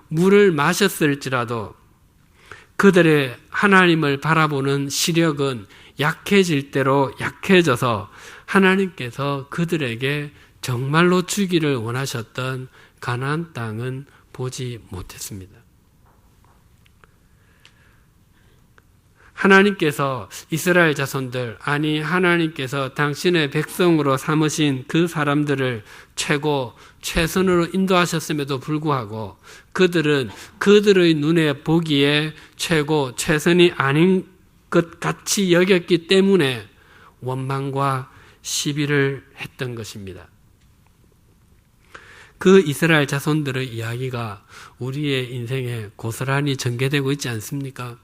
물을 마셨을지라도 그들의 하나님을 바라보는 시력은 약해질 대로 약해져서 하나님께서 그들에게 정말로 주기를 원하셨던 가나안 땅은 보지 못했습니다. 하나님께서 이스라엘 자손들, 아니 하나님께서 당신의 백성으로 삼으신 그 사람들을 최선으로 인도하셨음에도 불구하고 그들은 그들의 눈에 보기에 최선이 아닌 것 같이 여겼기 때문에 원망과 시비를 했던 것입니다. 그 이스라엘 자손들의 이야기가 우리의 인생에 고스란히 전개되고 있지 않습니까?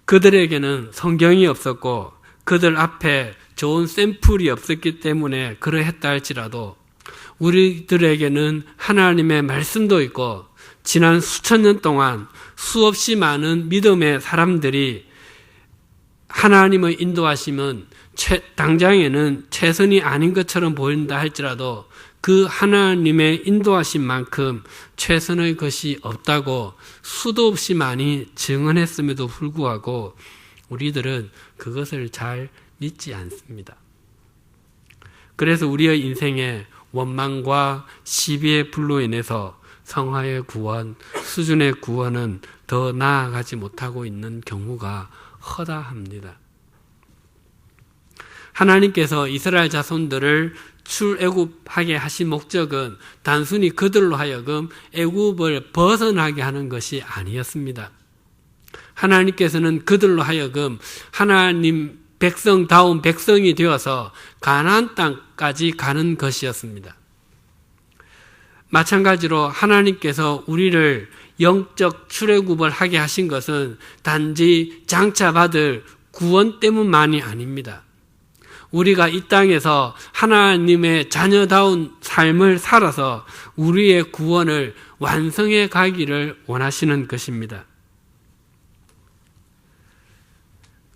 그들에게는 성경이 없었고 그들 앞에 좋은 샘플이 없었기 때문에 그러했다 할지라도 우리들에게는 하나님의 말씀도 있고 지난 수천 년 동안 수없이 많은 믿음의 사람들이 하나님의 인도하심은 당장에는 최선이 아닌 것처럼 보인다 할지라도 그 하나님의 인도하심만큼 최선의 것이 없다고 수도 없이 많이 증언했음에도 불구하고 우리들은 그것을 잘 믿지 않습니다. 그래서 우리의 인생에 원망과 시비의 불로 인해서 성화의 구원, 수준의 구원은 더 나아가지 못하고 있는 경우가 허다합니다. 하나님께서 이스라엘 자손들을 출애굽하게 하신 목적은 단순히 그들로 하여금 애굽을 벗어나게 하는 것이 아니었습니다. 하나님께서는 그들로 하여금 하나님 백성다운 백성이 되어서 가나안 땅까지 가는 것이었습니다. 마찬가지로 하나님께서 우리를 영적 출애굽을 하게 하신 것은 단지 장차받을 구원 때문만이 아닙니다. 우리가 이 땅에서 하나님의 자녀다운 삶을 살아서 우리의 구원을 완성해 가기를 원하시는 것입니다.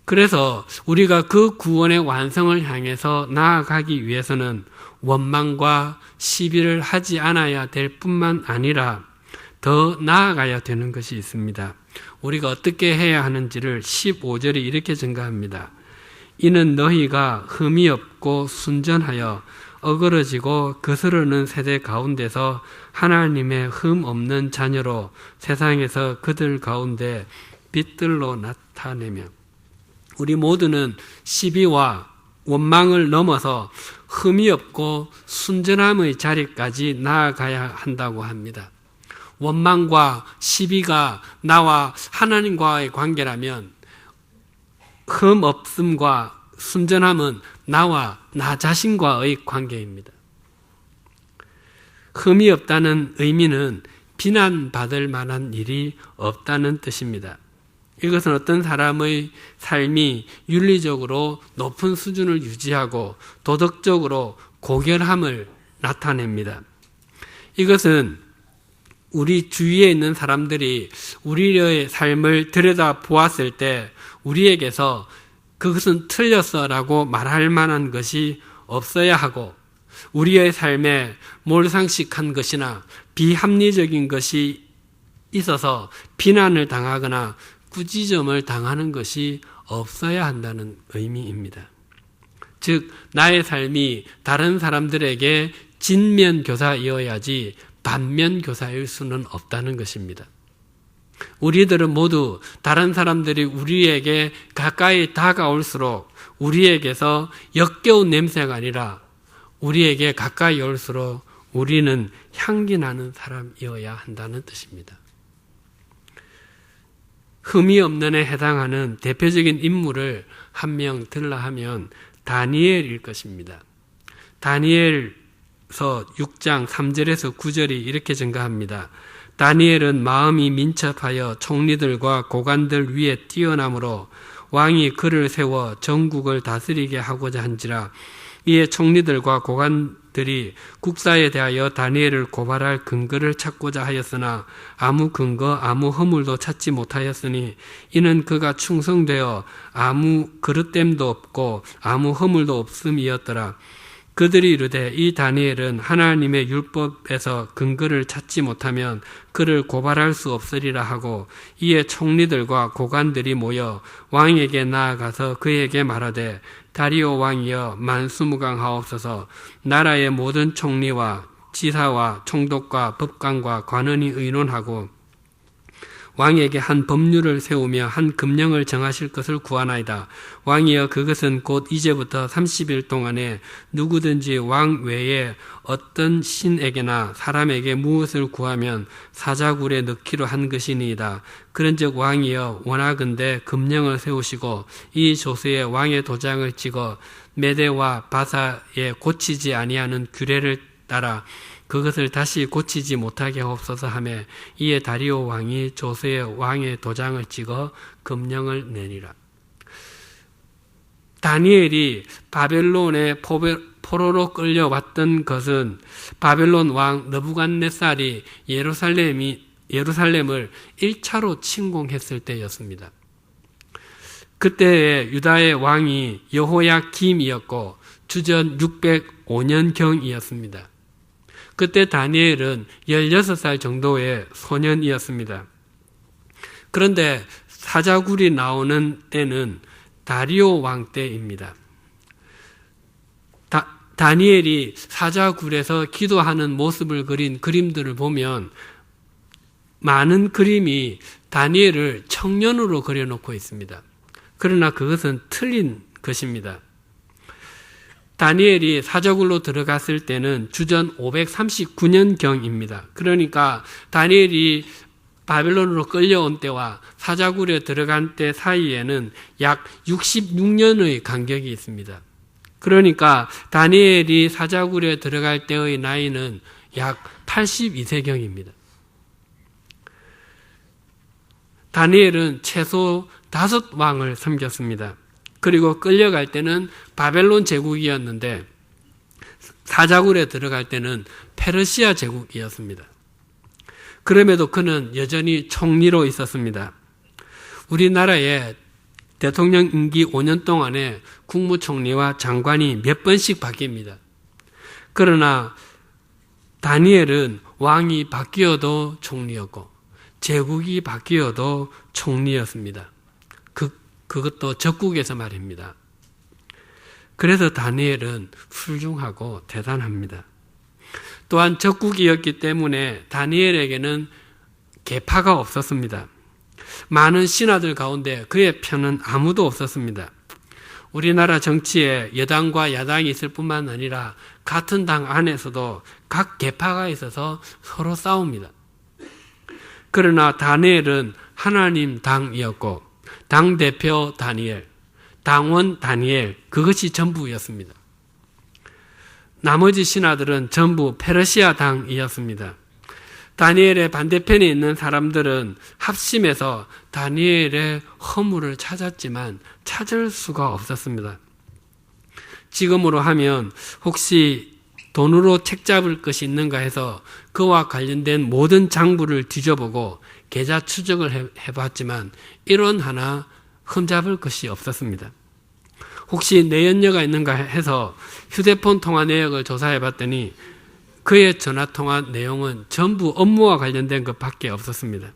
그래서 우리가 그 구원의 완성을 향해서 나아가기 위해서는 원망과 시비를 하지 않아야 될 뿐만 아니라 더 나아가야 되는 것이 있습니다. 우리가 어떻게 해야 하는지를 15절에 이렇게 증가합니다. 이는 너희가 흠이 없고 순전하여 어그러지고 거스르는 세대 가운데서 하나님의 흠 없는 자녀로 세상에서 그들 가운데 빛들로 나타내며 우리 모두는 시비와 원망을 넘어서 흠이 없고 순전함의 자리까지 나아가야 한다고 합니다. 원망과 시비가 나와 하나님과의 관계라면 흠 없음과 순전함은 나와 나 자신과의 관계입니다. 흠이 없다는 의미는 비난받을 만한 일이 없다는 뜻입니다. 이것은 어떤 사람의 삶이 윤리적으로 높은 수준을 유지하고 도덕적으로 고결함을 나타냅니다. 이것은 우리 주위에 있는 사람들이 우리의 삶을 들여다 보았을 때 우리에게서 그것은 틀렸어라고 말할 만한 것이 없어야 하고 우리의 삶에 몰상식한 것이나 비합리적인 것이 있어서 비난을 당하거나 꾸지점을 당하는 것이 없어야 한다는 의미입니다. 즉 나의 삶이 다른 사람들에게 진면교사이어야지 반면교사일 수는 없다는 것입니다. 우리들은 모두 다른 사람들이 우리에게 가까이 다가올수록 우리에게서 역겨운 냄새가 아니라 우리에게 가까이 올수록 우리는 향기 나는 사람이어야 한다는 뜻입니다. 흠이 없는 에 해당하는 대표적인 인물을 한 명 들라 하면 다니엘일 것입니다. 다니엘서 6장 3절에서 9절이 이렇게 증가합니다. 다니엘은 마음이 민첩하여 총리들과 고관들 위에 뛰어나므로 왕이 그를 세워 전국을 다스리게 하고자 한지라. 이에 총리들과 고관들이 국사에 대하여 다니엘을 고발할 근거를 찾고자 하였으나 아무 근거 아무 허물도 찾지 못하였으니 이는 그가 충성되어 아무 그릇됨도 없고 아무 허물도 없음이었더라. 그들이 이르되 이 다니엘은 하나님의 율법에서 근거를 찾지 못하면 그를 고발할 수 없으리라 하고, 이에 총리들과 고관들이 모여 왕에게 나아가서 그에게 말하되, 다리오 왕이여 만수무강하옵소서. 나라의 모든 총리와 지사와 총독과 법관과 관원이 의논하고 왕에게 한 법률을 세우며 한 금령을 정하실 것을 구하나이다. 왕이여, 그것은 곧 이제부터 30일 동안에 누구든지 왕 외에 어떤 신에게나 사람에게 무엇을 구하면 사자굴에 넣기로 한 것이니이다. 그런즉 왕이여, 원하건대 금령을 세우시고 이 조서에 왕의 도장을 찍어 메대와 바사에 고치지 아니하는 규례를 따라 그것을 다시 고치지 못하게 하옵소서 하며, 이에 다리오 왕이 조서에 왕의 도장을 찍어 금령을 내니라. 다니엘이 바벨론의 포로로 끌려왔던 것은 바벨론 왕 느부갓네살이 예루살렘을 1차로 침공했을 때였습니다. 그때의 유다의 왕이 여호야김이었고 주전 605년경이었습니다. 그때 다니엘은 16살 정도의 소년이었습니다. 그런데 사자굴이 나오는 때는 다리오 왕 때입니다. 다니엘이 사자굴에서 기도하는 모습을 그린 그림들을 보면 많은 그림이 다니엘을 청년으로 그려놓고 있습니다. 그러나 그것은 틀린 것입니다. 다니엘이 사자굴로 들어갔을 때는 주전 539년경입니다. 그러니까 다니엘이 바벨론으로 끌려온 때와 사자굴에 들어간 때 사이에는 약 66년의 간격이 있습니다. 그러니까 다니엘이 사자굴에 들어갈 때의 나이는 약 82세경입니다. 다니엘은 최소 5왕을 섬겼습니다. 그리고 끌려갈 때는 바벨론 제국이었는데 사자굴에 들어갈 때는 페르시아 제국이었습니다. 그럼에도 그는 여전히 총리로 있었습니다. 우리나라의 대통령 임기 5년 동안에 국무총리와 장관이 몇 번씩 바뀝니다. 그러나 다니엘은 왕이 바뀌어도 총리였고 제국이 바뀌어도 총리였습니다. 그것도 적국에서 말입니다. 그래서 다니엘은 훌륭하고 대단합니다. 또한 적국이었기 때문에 다니엘에게는 계파가 없었습니다. 많은 신하들 가운데 그의 편은 아무도 없었습니다. 우리나라 정치에 여당과 야당이 있을 뿐만 아니라 같은 당 안에서도 각 계파가 있어서 서로 싸웁니다. 그러나 다니엘은 하나님 당이었고 당대표 다니엘, 당원 다니엘, 그것이 전부였습니다. 나머지 신하들은 전부 페르시아 당이었습니다. 다니엘의 반대편에 있는 사람들은 합심해서 다니엘의 허물을 찾았지만 찾을 수가 없었습니다. 지금으로 하면 혹시 돈으로 책 잡을 것이 있는가 해서 그와 관련된 모든 장부를 뒤져보고 계좌 추적을 해봤지만 1원 하나 흠잡을 것이 없었습니다. 혹시 내연녀가 있는가 해서 휴대폰 통화 내역을 조사해봤더니 그의 전화통화 내용은 전부 업무와 관련된 것밖에 없었습니다.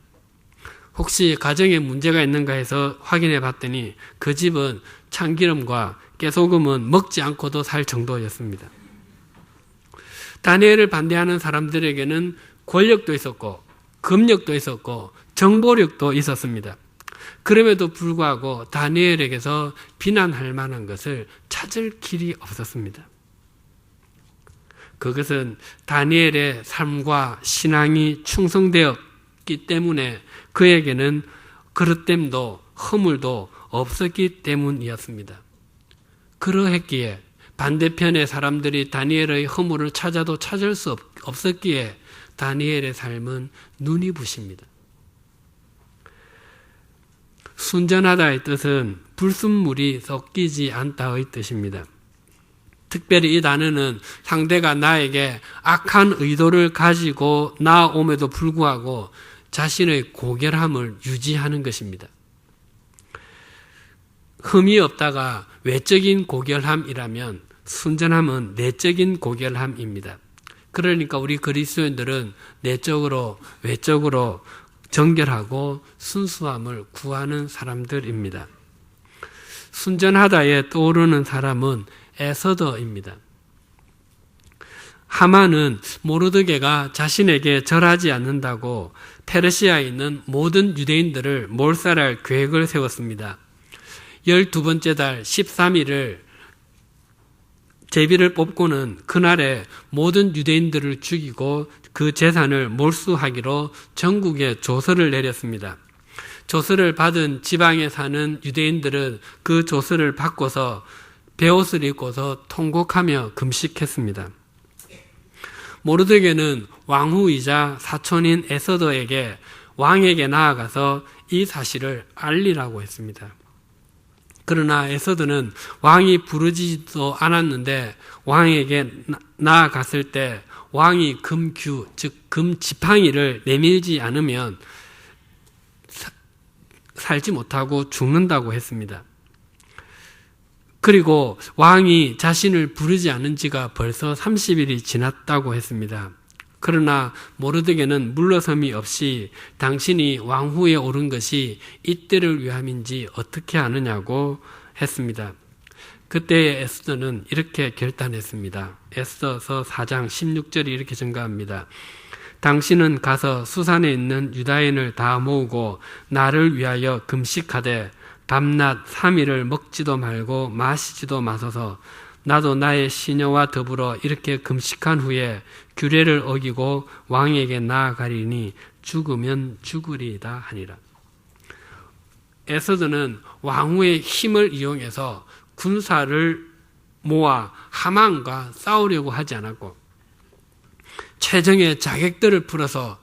혹시 가정에 문제가 있는가 해서 확인해봤더니 그 집은 참기름과 깨소금은 먹지 않고도 살 정도였습니다. 다니엘을 반대하는 사람들에게는 권력도 있었고 금력도 있었고 정보력도 있었습니다. 그럼에도 불구하고 다니엘에게서 비난할 만한 것을 찾을 길이 없었습니다. 그것은 다니엘의 삶과 신앙이 충성되었기 때문에 그에게는 그릇됨도 허물도 없었기 때문이었습니다. 그러했기에 반대편의 사람들이 다니엘의 허물을 찾아도 찾을 수 없었기에 다니엘의 삶은 눈이 부십니다. 순전하다의 뜻은 불순물이 섞이지 않다의 뜻입니다. 특별히 이 단어는 상대가 나에게 악한 의도를 가지고 나옴에도 불구하고 자신의 고결함을 유지하는 것입니다. 흠이 없다가 외적인 고결함이라면 순전함은 내적인 고결함입니다. 그러니까 우리 그리스도인들은 내적으로 외적으로 정결하고 순수함을 구하는 사람들입니다. 순전하다에 떠오르는 사람은 에서더입니다. 하만은 모르드게가 자신에게 절하지 않는다고 페르시아에 있는 모든 유대인들을 몰살할 계획을 세웠습니다. 12번째 달 13일을 제비를 뽑고는 그날에 모든 유대인들을 죽이고 그 재산을 몰수하기로 전국에 조서를 내렸습니다. 조서를 받은 지방에 사는 유대인들은 그 조서를 받고서 베옷을 입고서 통곡하며 금식했습니다. 모르드게는 왕후이자 사촌인 에서더에게 왕에게 나아가서 이 사실을 알리라고 했습니다. 그러나 에서더는 왕이 부르지도 않았는데 왕에게 나아갔을 때 왕이 금규, 즉 금지팡이를 내밀지 않으면 살지 못하고 죽는다고 했습니다. 그리고 왕이 자신을 부르지 않은 지가 벌써 30일이 지났다고 했습니다. 그러나 모르드게는 물러섬이 없이 당신이 왕후에 오른 것이 이때를 위함인지 어떻게 아느냐고 했습니다. 그때의 에스더는 이렇게 결단했습니다. 에스더서 4장 16절이 이렇게 증가합니다. 당신은 가서 수산에 있는 유다인을 다 모으고 나를 위하여 금식하되 밤낮 3일을 먹지도 말고 마시지도 마소서. 나도 나의 시녀와 더불어 이렇게 금식한 후에 규례를 어기고 왕에게 나아가리니 죽으면 죽으리이다 하니라. 에서드는 왕후의 힘을 이용해서 군사를 모아 하만과 싸우려고 하지 않았고 최정의 자객들을 풀어서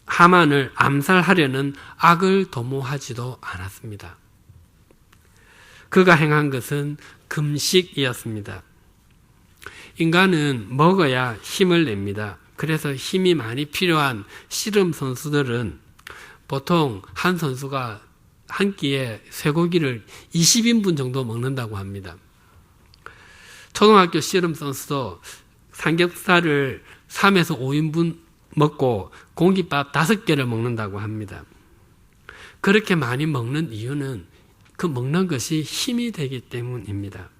하만을 암살하려는 악을 도모하지도 않았습니다. 그가 행한 것은 금식이었습니다. 인간은 먹어야 힘을 냅니다. 그래서 힘이 많이 필요한 씨름 선수들은 보통 한 선수가 한 끼에 쇠고기를 20인분 정도 먹는다고 합니다. 초등학교 씨름 선수도 삼겹살을 3에서 5인분 먹고 공깃밥 5개를 먹는다고 합니다. 그렇게 많이 먹는 이유는 그 먹는 것이 힘이 되기 때문입니다.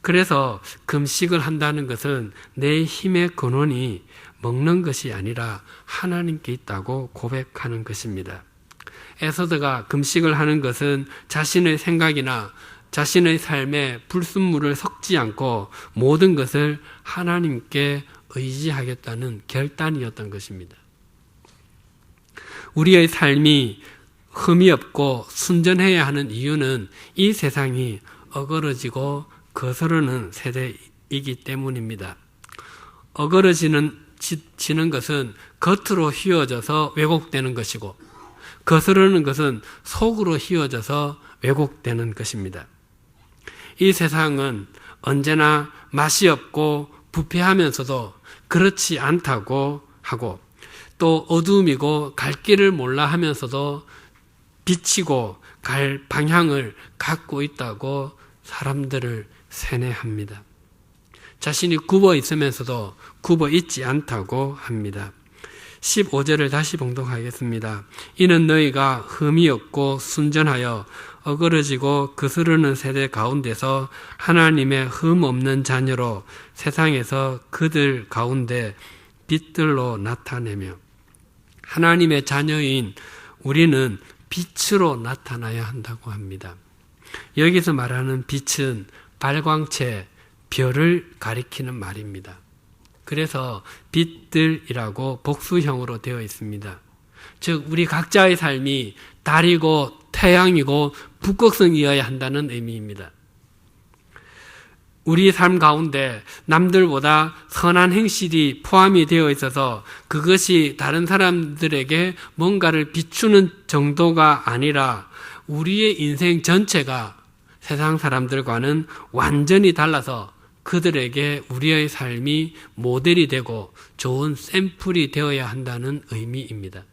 그래서 금식을 한다는 것은 내 힘의 근원이 먹는 것이 아니라 하나님께 있다고 고백하는 것입니다. 에서드가 금식을 하는 것은 자신의 생각이나 자신의 삶에 불순물을 섞지 않고 모든 것을 하나님께 의지하겠다는 결단이었던 것입니다. 우리의 삶이 흠이 없고 순전해야 하는 이유는 이 세상이 어그러지고 거스르는 세대이기 때문입니다. 어그러지는 것은 겉으로 휘어져서 왜곡되는 것이고 거스르는 것은 속으로 휘어져서 왜곡되는 것입니다. 이 세상은 언제나 맛이 없고 부패하면서도 그렇지 않다고 하고 또 어두움이고 갈 길을 몰라 하면서도 비치고 갈 방향을 갖고 있다고 사람들을 세뇌합니다. 자신이 굽어 있으면서도 굽어 있지 않다고 합니다. 15절을 다시 봉독하겠습니다. 이는 너희가 흠이 없고 순전하여 어그러지고 거스르는 세대 가운데서 하나님의 흠 없는 자녀로 세상에서 그들 가운데 빛들로 나타내며 하나님의 자녀인 우리는 빛으로 나타나야 한다고 합니다. 여기서 말하는 빛은 발광체, 별을 가리키는 말입니다. 그래서 빛들이라고 복수형으로 되어 있습니다. 즉 우리 각자의 삶이 달이고 태양이고 북극성이어야 한다는 의미입니다. 우리 삶 가운데 남들보다 선한 행실이 포함이 되어 있어서 그것이 다른 사람들에게 뭔가를 비추는 정도가 아니라 우리의 인생 전체가 세상 사람들과는 완전히 달라서 그들에게 우리의 삶이 모델이 되고 좋은 샘플이 되어야 한다는 의미입니다.